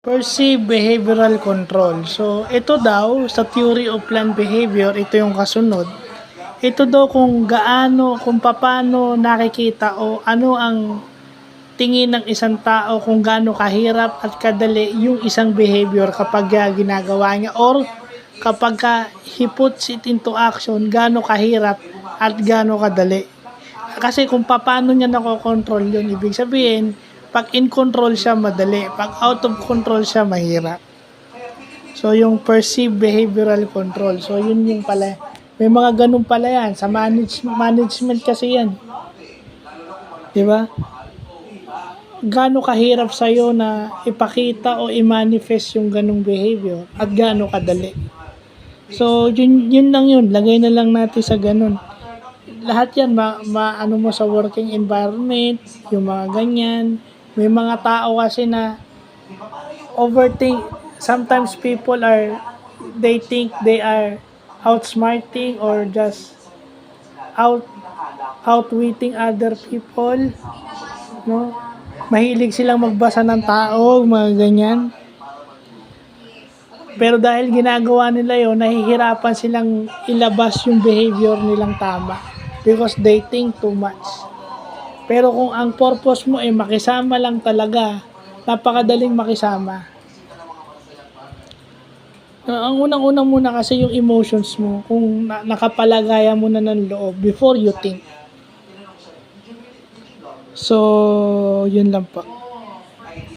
Perceived behavioral control. So, ito daw sa theory of learned behavior, ito yung kasunod. Ito daw kung paano nakikita o ano ang tingin ng isang tao kung gaano kahirap at kadali yung isang behavior kapag ginagawa niya or kapag he puts it into action, gaano kahirap at gaano kadali. Kasi kung paano niya nakokontrol yun, ibig sabihin, pag in control siya, madali. Pag out of control siya, mahirap. So, yung perceived behavioral control. So, yun yung pala. May mga ganun pala yan. Sa management kasi yan. Diba? Gaano kahirap sa'yo na ipakita o i-manifest yung ganung behavior at gaano kadali. So, yun lang yun. Lagay na lang natin sa ganun. Lahat yan, ano mo sa working environment, yung mga ganyan. May mga tao kasi na overthink. Sometimes people they think they are outsmarting or just outwitting other people. No? Mahilig silang magbasa ng tao, mga ganyan. Pero dahil ginagawa nila yon, nahihirapan silang ilabas yung behavior nilang tama because they think too much. Pero kung ang purpose mo ay makisama lang talaga, napakadaling makisama. Ang unang-unang muna kasi yung emotions mo, kung nakapalagaya mo na ng loob before you think. So, yun lang po.